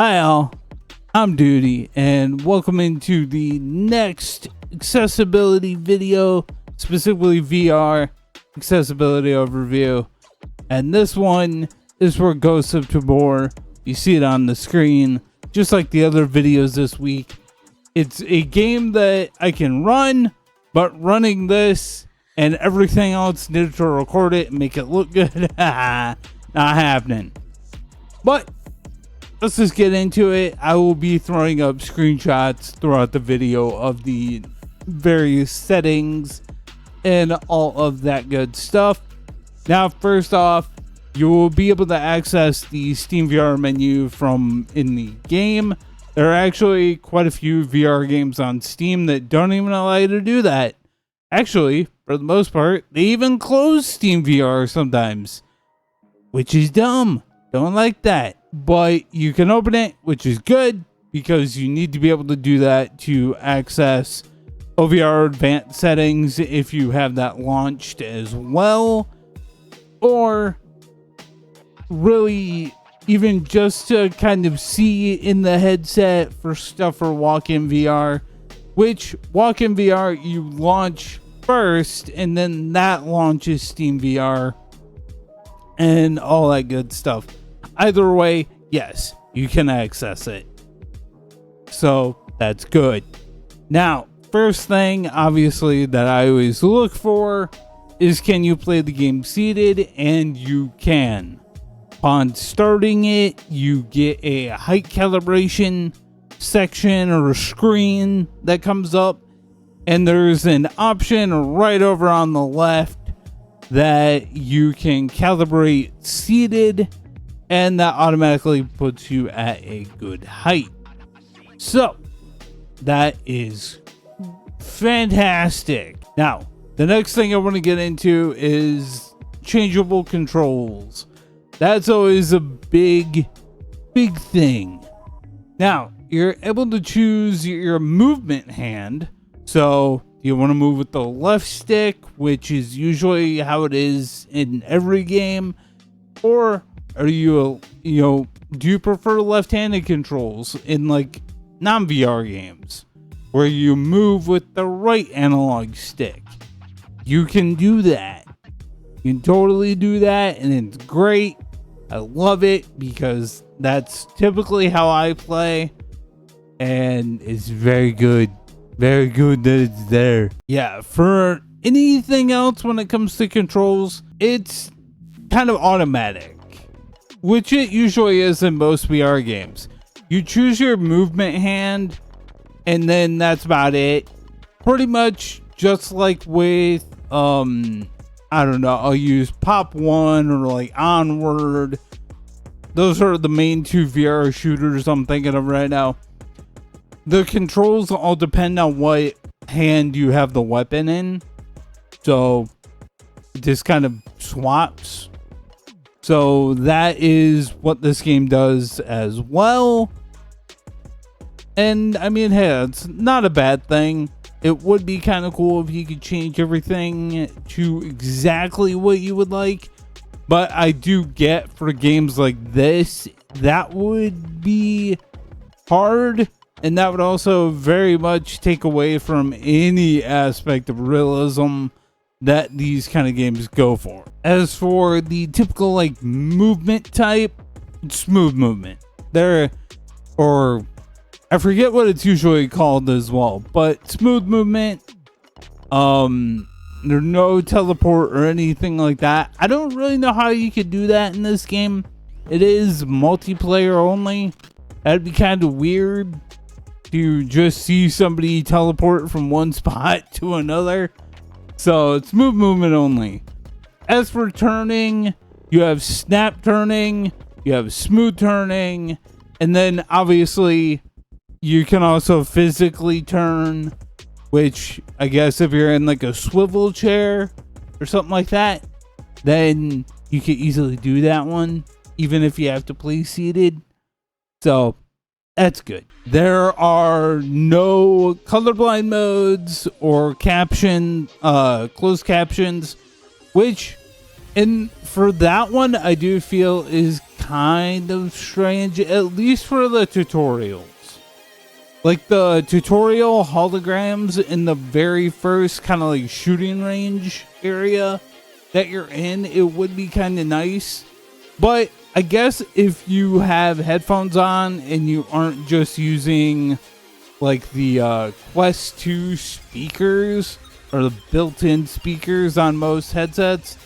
Hi all, I'm Duty, and welcome into the next accessibility video, specifically VR accessibility overview. And this one is for Ghosts of Tabor. You see it on the screen, just like the other videos this week. It's a game that I can run, but running this and everything else needed to record it and make it look good, not happening. But let's just get into it. I will be throwing up screenshots throughout the video of the various settings and all of that good stuff. Now, first off, you will be able to access the Steam VR menu from in the game. There are actually quite a few VR games on Steam that don't even allow you to do that. Actually, for the most part, they even close Steam VR sometimes, which is dumb. Don't like that. But you can open it, which is good, because you need to be able to do that to access OVR advanced settings if you have that launched as well. Or really even just to kind of see in the headset for stuff for walk-in VR, which walk-in VR you launch first and then that launches Steam VR and all that good stuff. Either way, yes, you can access it. So that's good. Now, first thing, obviously, that I always look for is, can you play the game seated? And you can. Upon starting it, you get a height calibration section or a screen that comes up. And there's an option right over on the left that you can calibrate seated, and that automatically puts you at a good height. So that is fantastic. Now, the next thing I want to get into is changeable controls. That's always a big thing. Now, you're able to choose your movement hand. So you want to move with the left stick, which is usually how it is in every game, or are do you prefer left-handed controls in like non-VR games where you move with the right analog stick? You can do that. You can totally do that, and it's great. I love it because that's typically how I play, and it's very good. Very good that it's there. Yeah, for anything else when it comes to controls, it's kind of automatic, which it usually is in most VR games. You choose your movement hand, and then that's about it. Pretty much just like with, I don't know, I'll use Pop 1 or like Onward. Those are the main two VR shooters I'm thinking of right now. The controls all depend on what hand you have the weapon in. So it just kind of swaps. So that is what this game does as well. And I mean, hey, it's not a bad thing. It would be kind of cool if you could change everything to exactly what you would like. But I do get, for games like this, that would be hard. And that would also very much take away from any aspect of realism that these kind of games go for. As for the typical like movement type, it's smooth movement. Or I forget what it's usually called as well, but smooth movement. There's no teleport or anything like that. I don't really know how you could do that in this game. It is multiplayer only. That'd be kind of weird to just see somebody teleport from one spot to another. So it's smooth movement only. As for turning, you have snap turning, you have smooth turning, and then obviously you can also physically turn, which I guess if you're in like a swivel chair or something like that, then you can easily do that one, even if you have to play seated. So that's good. There are no colorblind modes or closed captions, which And for that one, I do feel is kind of strange, at least for the tutorials. Like the tutorial holograms in the very first kind of like shooting range area that you're in, it would be kind of nice. But I guess if you have headphones on and you aren't just using like the Quest 2 speakers or the built-in speakers on most headsets,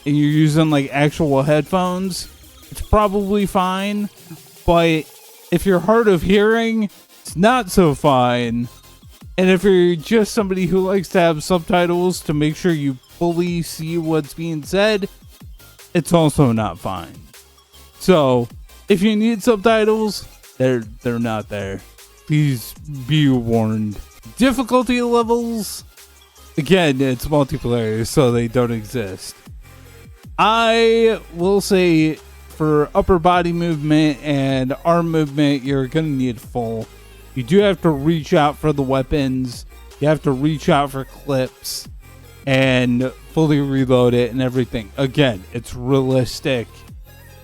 and you're using like actual headphones, it's probably fine. But if you're hard of hearing, it's not so fine. And if you're just somebody who likes to have subtitles to make sure you fully see what's being said, it's also not fine. So if you need subtitles, they're not there. Please be warned. Difficulty levels, again, it's multiplayer, so they don't exist. I will say for upper body movement and arm movement, you're going to need full. You do have to reach out for the weapons. You have to reach out for clips and fully reload it and everything. Again, it's realistic.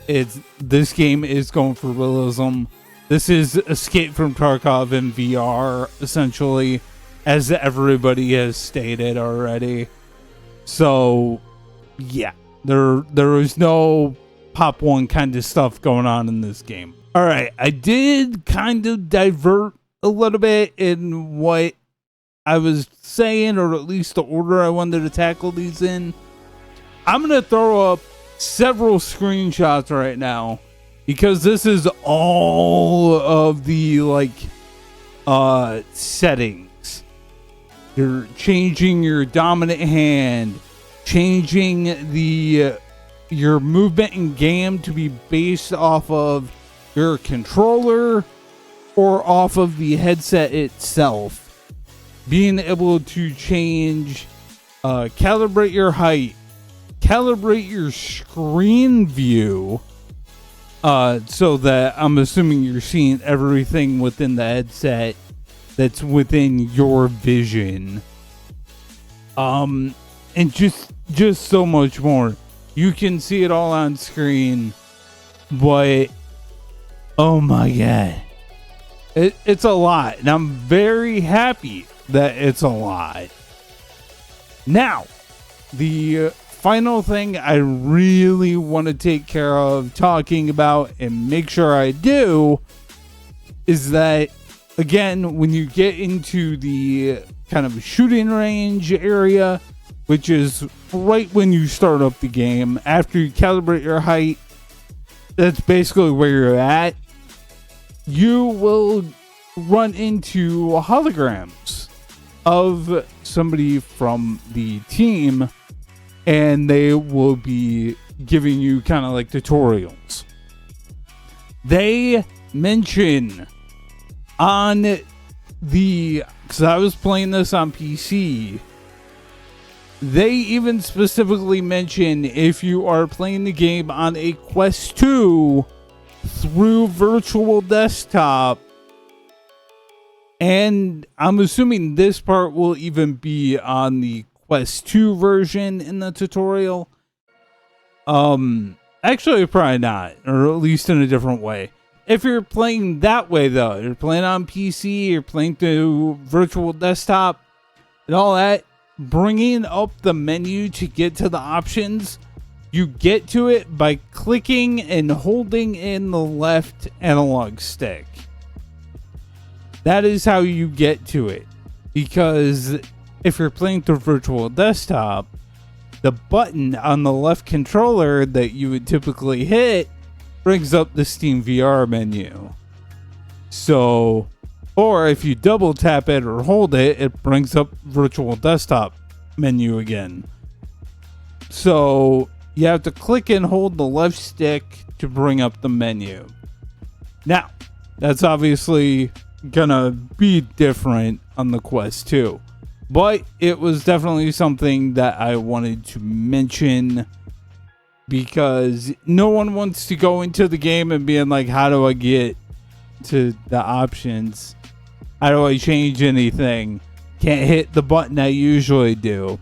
This game is going for realism. This is Escape from Tarkov in VR, essentially, as everybody has stated already. So, yeah, there is no Pop 1 kind of stuff going on in this game. All right, I did kind of divert a little bit in what I was saying, or at least the order I wanted to tackle these in. I'm going to throw up several screenshots right now, because this is all of the settings. You're changing your dominant hand, changing your movement in game to be based off of your controller or off of the headset itself. Being able to change, calibrate your height, calibrate your screen view, so that I'm assuming you're seeing everything within the headset that's within your vision. And just so much more. You can see it all on screen, but oh my god, it's a lot, and I'm very happy that it's a lot. Now, the final thing I really want to take care of talking about and make sure I do is that, again, when you get into the kind of shooting range area, which is right when you start up the game, after you calibrate your height, that's basically where you're at. You will run into holograms of somebody from the team, and they will be giving you kind of like tutorials. They mention on because I was playing this on PC, they even specifically mention if you are playing the game on a Quest 2 through virtual desktop, and I'm assuming this part will even be on the Quest 2 version in the tutorial. Actually, probably not, or at least in a different way. If you're playing that way, though, you're playing on PC, you're playing through virtual desktop, and all that, bringing up the menu to get to the options, you get to it by clicking and holding in the left analog stick. That is how you get to it, because if you're playing through virtual desktop, the button on the left controller that you would typically hit brings up the Steam VR menu. So, or if you double tap it or hold it, it brings up virtual desktop menu again. So you have to click and hold the left stick to bring up the menu. Now, that's obviously gonna be different on the Quest 2, but it was definitely something that I wanted to mention, because no one wants to go into the game and being like, how do I get to the options? How do I change anything? Can't hit the button I usually do.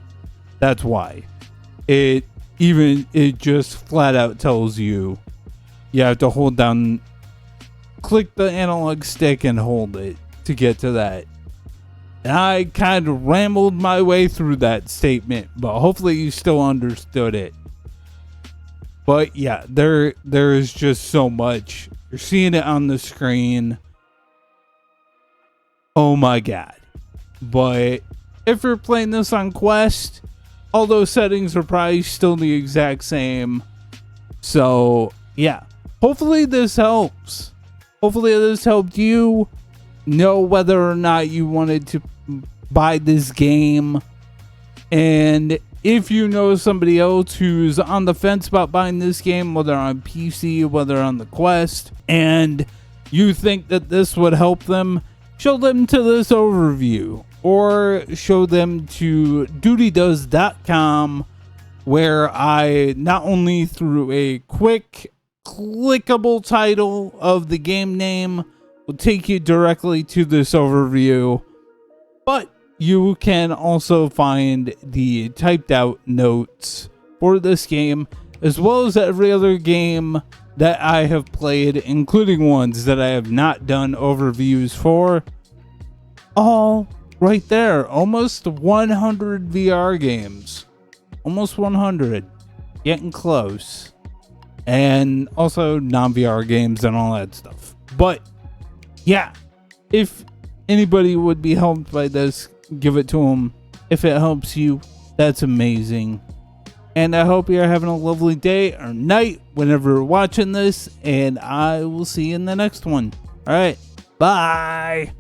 That's why. It even it just flat out tells you have to hold down, click the analog stick and hold it to get to that. And I kind of rambled my way through that statement, but hopefully you still understood it. But yeah, there is just so much. You're seeing it on the screen. Oh my god. But if you're playing this on Quest, all those settings are probably still the exact same. So yeah, hopefully this helps. Hopefully this helped you know whether or not you wanted to buy this game. And if you know somebody else who's on the fence about buying this game, whether on PC, whether on the Quest, and you think that this would help them, show them to this overview or show them to DewdyDoes.com, where I not only through a quick clickable title of the game name will take you directly to this overview, but you can also find the typed out notes for this game, as well as every other game that I have played, including ones that I have not done overviews for. All right there. Almost 100 VR games. Almost 100. Getting close. And also non-VR games and all that stuff. But yeah, if anybody would be helped by this, give it to them. If it helps you, that's amazing. And I hope you're having a lovely day or night whenever you're watching this, and I will see you in the next one. All right, bye.